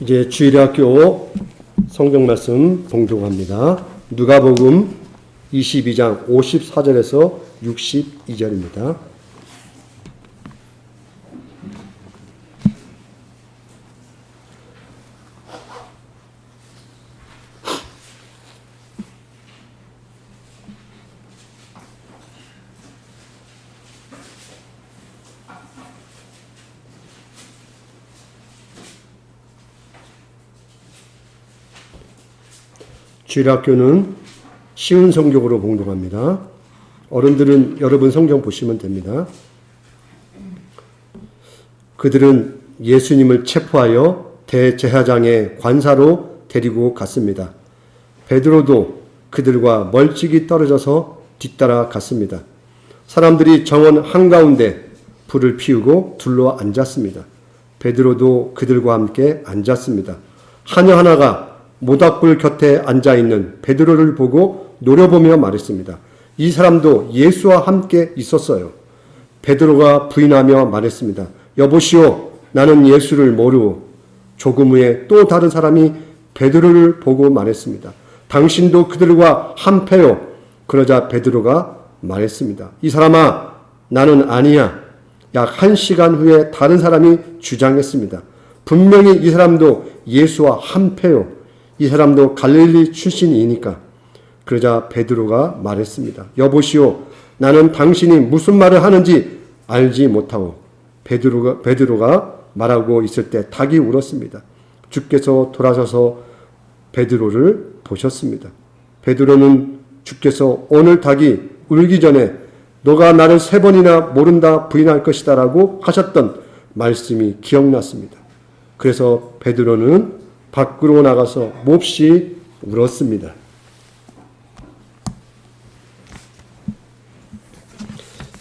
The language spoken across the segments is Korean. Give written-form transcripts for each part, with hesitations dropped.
이제 주일학교 성경 말씀 봉독합니다. 누가복음 22장 54절에서 62절입니다. 주일학교는 쉬운 성경으로 봉독합니다. 어른들은 여러분 성경 보시면 됩니다. 그들은 예수님을 체포하여 대제사장의 관사로 데리고 갔습니다. 베드로도 그들과 멀찍이 떨어져서 뒤따라 갔습니다. 사람들이 정원 한가운데 불을 피우고 둘러 앉았습니다. 베드로도 그들과 함께 앉았습니다. 하녀 하나가 모닥불 곁에 앉아있는 베드로를 보고 노려보며 말했습니다. 이 사람도 예수와 함께 있었어요. 베드로가 부인하며 말했습니다. 여보시오, 나는 예수를 모르오. 조금 후에 또 다른 사람이 베드로를 보고 말했습니다. 당신도 그들과 한패요. 그러자 베드로가 말했습니다. 이 사람아, 나는 아니야. 약 1시간 후에 다른 사람이 주장했습니다. 분명히 이 사람도 예수와 한패요. 이 사람도 갈릴리 출신이니까. 그러자 베드로가 말했습니다. 여보시오, 나는 당신이 무슨 말을 하는지 알지 못하고. 베드로가 말하고 있을 때 닭이 울었습니다. 주께서 돌아서서 베드로를 보셨습니다. 베드로는 주께서 오늘 닭이 울기 전에 너가 나를 3번이나 모른다 부인할 것이다 라고 하셨던 말씀이 기억났습니다. 그래서 베드로는 밖으로 나가서 몹시 울었습니다.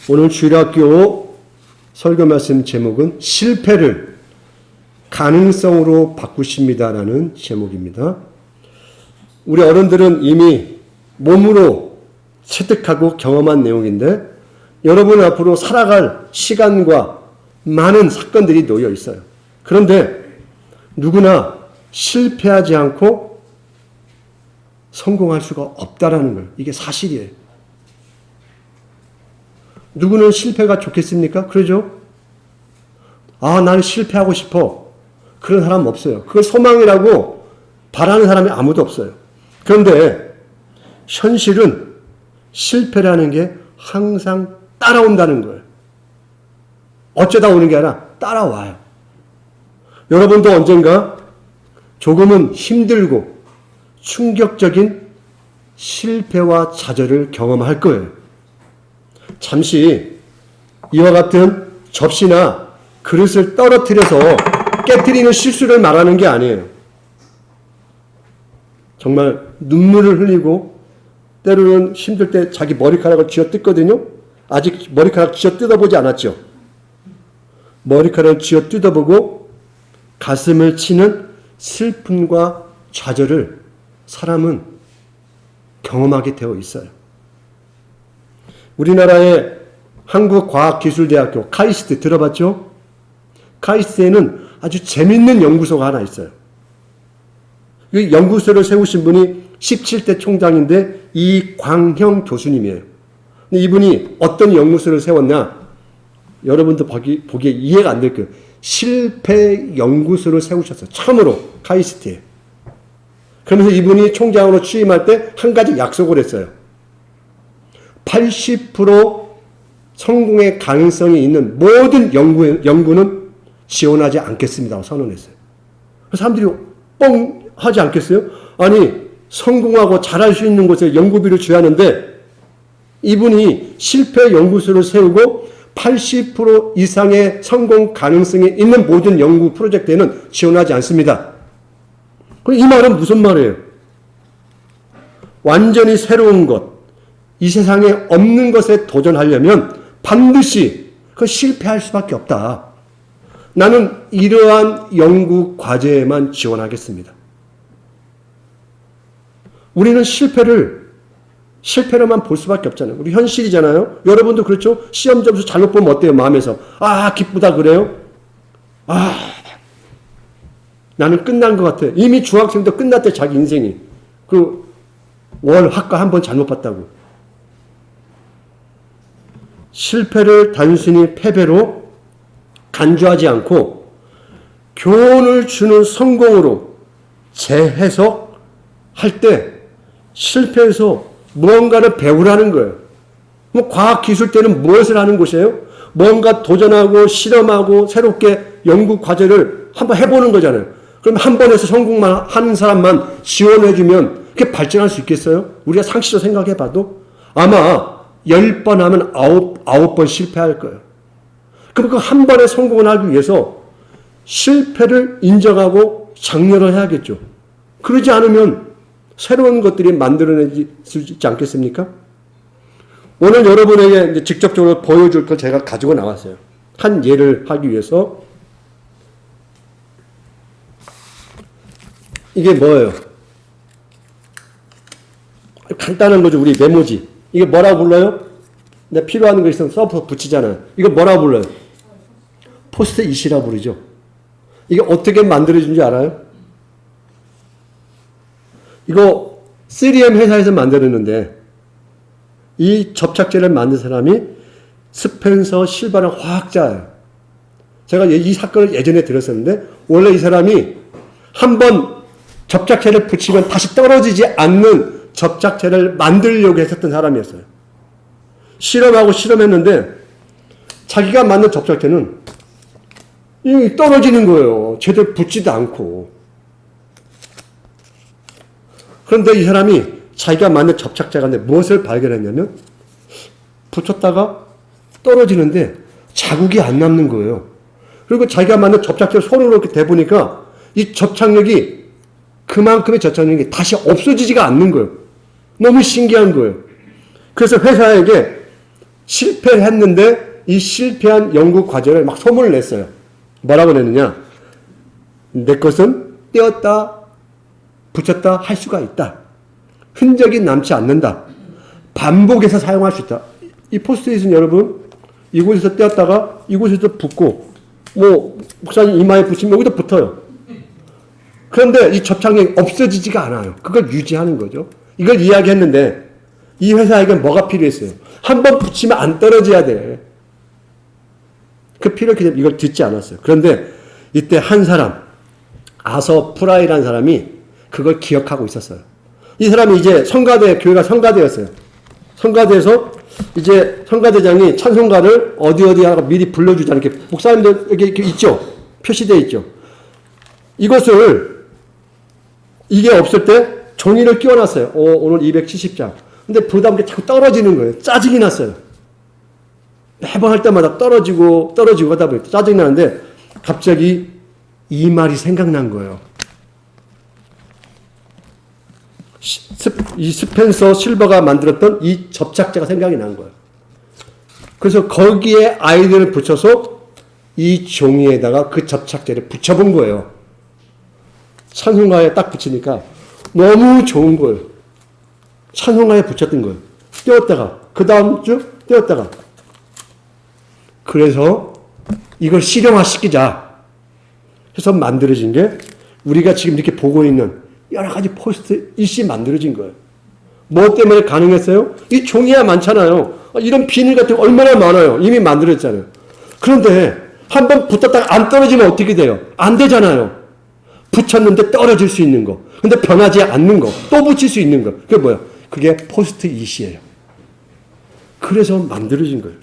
오늘 주일학교 설교 말씀 제목은 실패를 가능성으로 바꾸십니다라는 제목입니다. 우리 어른들은 이미 몸으로 체득하고 경험한 내용인데 여러분 앞으로 살아갈 시간과 많은 사건들이 놓여 있어요. 그런데 누구나 실패하지 않고 성공할 수가 없다라는 걸, 이게 사실이에요. 누구는 실패가 좋겠습니까? 그러죠? 아, 나는 실패하고 싶어. 그런 사람 없어요. 그걸 소망이라고 바라는 사람이 아무도 없어요. 그런데 현실은 실패라는 게 항상 따라온다는 거예요. 어쩌다 오는 게 아니라 따라와요. 여러분도 언젠가 조금은 힘들고 충격적인 실패와 좌절을 경험할 거예요. 잠시 이와 같은 접시나 그릇을 떨어뜨려서 깨트리는 실수를 말하는 게 아니에요. 정말 눈물을 흘리고 때로는 힘들 때 자기 머리카락을 쥐어뜯거든요. 아직 머리카락 쥐어뜯어보지 않았죠. 머리카락을 쥐어뜯어보고 가슴을 치는 슬픔과 좌절을 사람은 경험하게 되어 있어요. 우리나라의 한국과학기술대학교 카이스트 들어봤죠? 카이스트에는 아주 재밌는 연구소가 하나 있어요. 이 연구소를 세우신 분이 17대 총장인데 이광형 교수님이에요. 근데 이분이 어떤 연구소를 세웠냐? 여러분도 보기에 이해가 안 될 거예요. 실패 연구소를 세우셨어요. 처음으로 카이스트에. 그러면서 이분이 총장으로 취임할 때 한 가지 약속을 했어요. 80% 성공의 가능성이 있는 모든 연구는 지원하지 않겠습니다. 선언했어요. 사람들이 뻥 하지 않겠어요? 아니, 성공하고 잘할 수 있는 곳에 연구비를 줘야 하는데 이분이 실패 연구소를 세우고 80% 이상의 성공 가능성이 있는 모든 연구 프로젝트에는 지원하지 않습니다. 그럼 이 말은 무슨 말이에요? 완전히 새로운 것, 이 세상에 없는 것에 도전하려면 반드시 실패할 수밖에 없다. 나는 이러한 연구 과제에만 지원하겠습니다. 우리는 실패로만 볼 수밖에 없잖아요. 우리 현실이잖아요. 여러분도 그렇죠? 시험 점수 잘못 보면 어때요? 마음에서. 아, 기쁘다 그래요? 아, 나는 끝난 것 같아. 이미 중학생도 끝났대, 자기 인생이. 그 월 학과 한 번 잘못 봤다고. 실패를 단순히 패배로 간주하지 않고 교훈을 주는 성공으로 재해석할 때 실패해서 무언가를 배우라는 거예요. 뭐 과학기술 때는 무엇을 하는 곳이에요? 뭔가 도전하고 실험하고 새롭게 연구 과제를 한번 해보는 거잖아요. 그럼 한 번에서 성공만 하는 사람만 지원해주면 그게 발전할 수 있겠어요? 우리가 상식적으로 생각해봐도 아마 10번 하면 9번 실패할 거예요. 그럼 그 한 번에 성공을 하기 위해서 실패를 인정하고 장려를 해야겠죠. 그러지 않으면 새로운 것들이 만들어내지 수 있지 않겠습니까? 오늘 여러분에게 이제 직접적으로 보여줄 걸 제가 가지고 나왔어요. 한 예를 하기 위해서. 이게 뭐예요? 간단한 거죠. 우리 메모지. 이게 뭐라고 불러요? 내가 필요한 거 있으면 써서 붙이잖아요. 이거 뭐라고 불러요? 포스트잇이라고 부르죠. 이게 어떻게 만들어진지 알아요? 이거 3M 회사에서 만들었는데 이 접착제를 만든 사람이 스펜서 실바라는 화학자예요. 제가 이 사건을 예전에 들었었는데 원래 이 사람이 한번 접착제를 붙이면 다시 떨어지지 않는 접착제를 만들려고 했었던 사람이었어요. 실험하고 실험했는데 자기가 만든 접착제는 떨어지는 거예요. 제대로 붙지도 않고. 그런데 이 사람이 자기가 만든 접착제가 무엇을 발견했냐면 붙였다가 떨어지는데 자국이 안 남는 거예요. 그리고 자기가 만든 접착제를 손으로 이렇게 대보니까 이 접착력이 그만큼의 접착력이 다시 없어지지가 않는 거예요. 너무 신기한 거예요. 그래서 회사에게 실패를 했는데 이 실패한 연구 과제를 막 소문을 냈어요. 뭐라고 냈느냐? 내 것은 떼었다, 붙였다 할 수가 있다. 흔적이 남지 않는다. 반복해서 사용할 수 있다. 이 포스트잇은 여러분 이곳에서 떼었다가 이곳에서 붙고 뭐 목사님 이마에 붙이면 여기도 붙어요. 그런데 이 접착력이 없어지지가 않아요. 그걸 유지하는 거죠. 이걸 이야기했는데 이 회사에게 뭐가 필요했어요? 한번 붙이면 안 떨어져야 돼. 그 필요했기 때문에 이걸 듣지 않았어요. 그런데 이때 한 사람, 아서 프라이라는 사람이 그걸 기억하고 있었어요. 이 사람이 이제 성가대, 교회가 성가대였어요. 성가대에서 이제 성가대장이 찬송가를 어디 하고 미리 불러주자는 이렇게 목사님들 이렇게 있죠? 표시되어 있죠? 이게 없을 때 종이를 끼워놨어요. 오늘 270장. 근데 부르다 보니까 자꾸 떨어지는 거예요. 짜증이 났어요. 매번 할 때마다 떨어지고 하다 보니까 짜증이 나는데 갑자기 이 말이 생각난 거예요. 이 스펜서 실버가 만들었던 이 접착제가 생각이 난 거예요. 그래서 거기에 아이디어를 붙여서 이 종이에다가 그 접착제를 붙여본 거예요. 찬송가에 딱 붙이니까 너무 좋은 거예요. 찬송가에 붙였던 거예요. 떼었다가 그 다음 주 떼었다가 그래서 이걸 실용화시키자 해서 만들어진 게 우리가 지금 이렇게 보고 있는 여러 가지 포스트잇이 만들어진 거예요. 뭐 때문에 가능했어요? 이 종이야 많잖아요. 이런 비닐 같은 거 얼마나 많아요. 이미 만들었잖아요. 그런데 한번 붙었다가 안 떨어지면 어떻게 돼요? 안 되잖아요. 붙였는데 떨어질 수 있는 거. 근데 변하지 않는 거. 또 붙일 수 있는 거. 그게 뭐야? 그게 포스트잇이에요. 그래서 만들어진 거예요.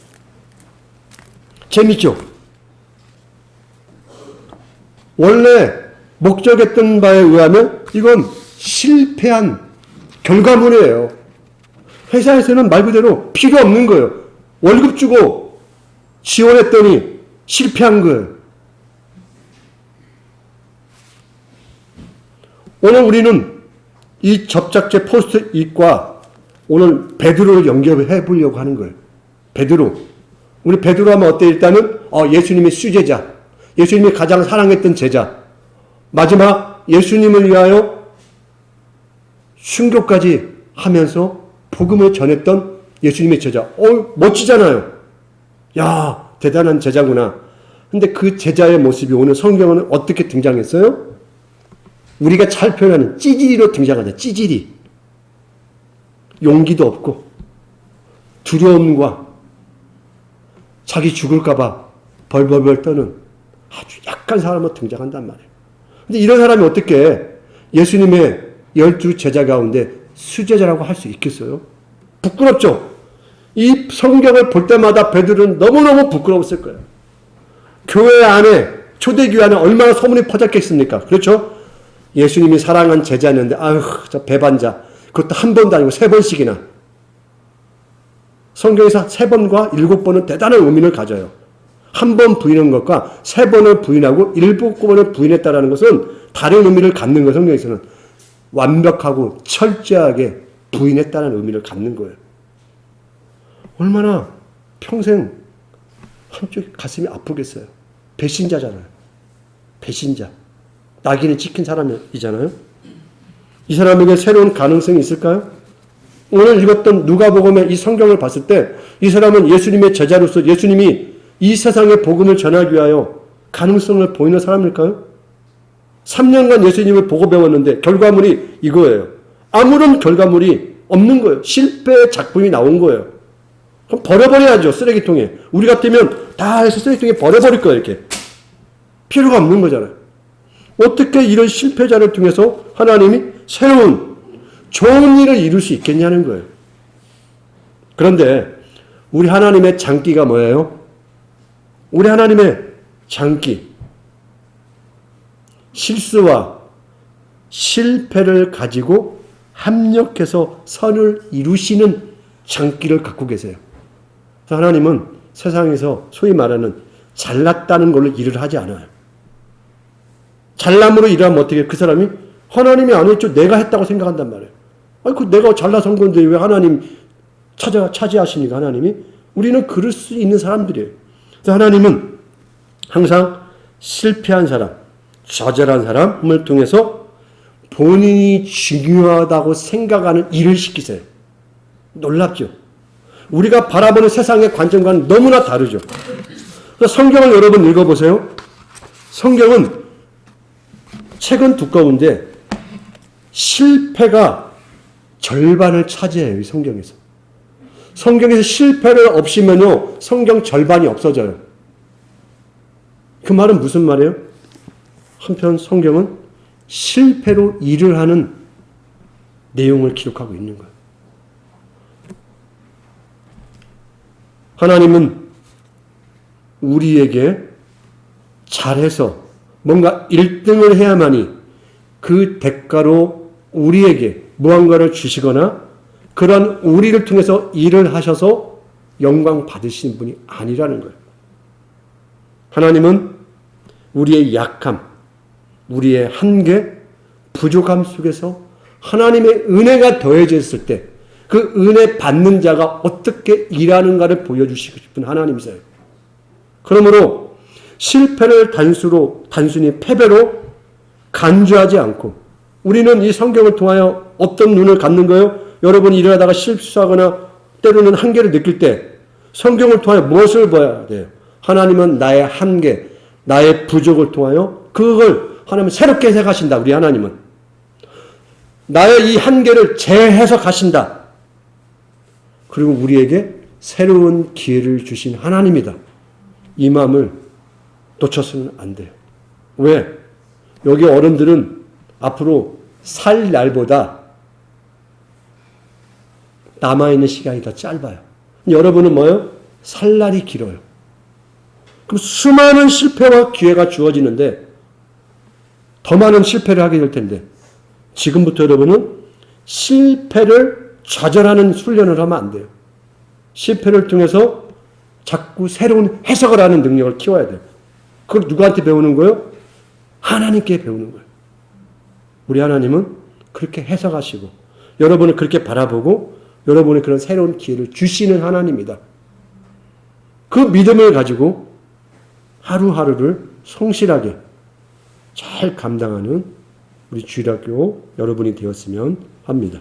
재밌죠? 원래 목적했던 바에 의하면 이건 실패한 결과물이에요. 회사에서는 말 그대로 필요 없는 거예요. 월급 주고 지원했더니 실패한 거예요. 오늘 우리는 이 접착제 포스트잇과 오늘 베드로를 연결해 보려고 하는 거예요. 베드로. 우리 베드로 하면 어때? 일단은 예수님의 수제자. 예수님이 가장 사랑했던 제자. 마지막 예수님을 위하여 순교까지 하면서 복음을 전했던 예수님의 제자. 멋지잖아요. 야, 대단한 제자구나. 근데 그 제자의 모습이 오늘 성경은 어떻게 등장했어요? 우리가 잘 표현하는 찌질이로 등장하자. 찌질이. 용기도 없고 두려움과 자기 죽을까봐 벌벌벌 떠는 아주 약한 사람으로 등장한단 말이에요. 근데 이런 사람이 어떻게 예수님의 12 제자 가운데 수제자라고 할 수 있겠어요? 부끄럽죠? 이 성경을 볼 때마다 베드로는 너무너무 부끄러웠을 거예요. 교회 안에, 초대교회 안에 얼마나 소문이 퍼졌겠습니까? 그렇죠? 예수님이 사랑한 제자였는데, 아휴, 저 배반자. 그것도 한 번도 아니고 3번씩이나. 성경에서 3번과 7번은 대단한 의미를 가져요. 한 번 부인한 것과 3번을 부인하고 7번을 부인했다는 것은 다른 의미를 갖는 거예요. 성경에서는. 완벽하고 철저하게 부인했다는 의미를 갖는 거예요. 얼마나 평생 한쪽 가슴이 아프겠어요. 배신자잖아요. 배신자. 낙인을 찍힌 사람이잖아요. 이 사람에게 새로운 가능성이 있을까요? 오늘 읽었던 누가복음의 이 성경을 봤을 때 이 사람은 예수님의 제자로서 예수님이 이 세상의 복음을 전하기 위하여 가능성을 보이는 사람일까요? 3년간 예수님을 보고 배웠는데 결과물이 이거예요. 아무런 결과물이 없는 거예요. 실패의 작품이 나온 거예요. 그럼 버려버려야죠. 쓰레기통에. 우리 같으면 다 해서 쓰레기통에 버려버릴 거예요. 이렇게. 필요가 없는 거잖아요. 어떻게 이런 실패자를 통해서 하나님이 새로운 좋은 일을 이룰 수 있겠냐는 거예요. 그런데 우리 하나님의 장기가 뭐예요? 우리 하나님의 장기. 실수와 실패를 가지고 합력해서 선을 이루시는 장기를 갖고 계세요. 하나님은 세상에서 소위 말하는 잘났다는 걸로 일을 하지 않아요. 잘남으로 일하면 어떻게 그 사람이 하나님이 안 했죠. 내가 했다고 생각한단 말이에요. 아니, 그 내가 잘나서 한 건데 왜 하나님 차지하십니까? 하나님이? 우리는 그럴 수 있는 사람들이에요. 그래서 하나님은 항상 실패한 사람, 좌절한 사람을 통해서 본인이 중요하다고 생각하는 일을 시키세요. 놀랍죠? 우리가 바라보는 세상의 관점과는 너무나 다르죠. 그래서 성경을 여러분 읽어보세요. 성경은 책은 두꺼운데 실패가 절반을 차지해요. 이 성경에서. 성경에서 실패를 없이면요. 성경 절반이 없어져요. 그 말은 무슨 말이에요? 한편 성경은 실패로 일을 하는 내용을 기록하고 있는 거예요. 하나님은 우리에게 잘해서 뭔가 1등을 해야만이 그 대가로 우리에게 무언가를 주시거나 그런 우리를 통해서 일을 하셔서 영광 받으시는 분이 아니라는 거예요. 하나님은 우리의 약함, 우리의 한계, 부족함 속에서 하나님의 은혜가 더해졌을 때 그 은혜 받는 자가 어떻게 일하는가를 보여주시고 싶은 하나님이세요. 그러므로 실패를 단순히 패배로 간주하지 않고 우리는 이 성경을 통하여 어떤 눈을 갖는 거예요? 여러분이 일하다가 실수하거나 때로는 한계를 느낄 때 성경을 통하여 무엇을 봐야 돼요? 하나님은 나의 한계, 나의 부족을 통하여 그걸 하나님은 새롭게 해석하신다. 우리 하나님은. 나의 이 한계를 재해석하신다. 그리고 우리에게 새로운 기회를 주신 하나님이다. 이 마음을 놓쳐서는 안 돼요. 왜? 여기 어른들은 앞으로 살 날보다 남아있는 시간이 더 짧아요. 여러분은 뭐예요? 살 날이 길어요. 그럼 수많은 실패와 기회가 주어지는데 더 많은 실패를 하게 될 텐데 지금부터 여러분은 실패를 좌절하는 훈련을 하면 안 돼요. 실패를 통해서 자꾸 새로운 해석을 하는 능력을 키워야 돼요. 그걸 누구한테 배우는 거예요? 하나님께 배우는 거예요. 우리 하나님은 그렇게 해석하시고 여러분을 그렇게 바라보고 여러분의 그런 새로운 기회를 주시는 하나님이다. 그 믿음을 가지고 하루하루를 성실하게 잘 감당하는 우리 주일학교 여러분이 되었으면 합니다.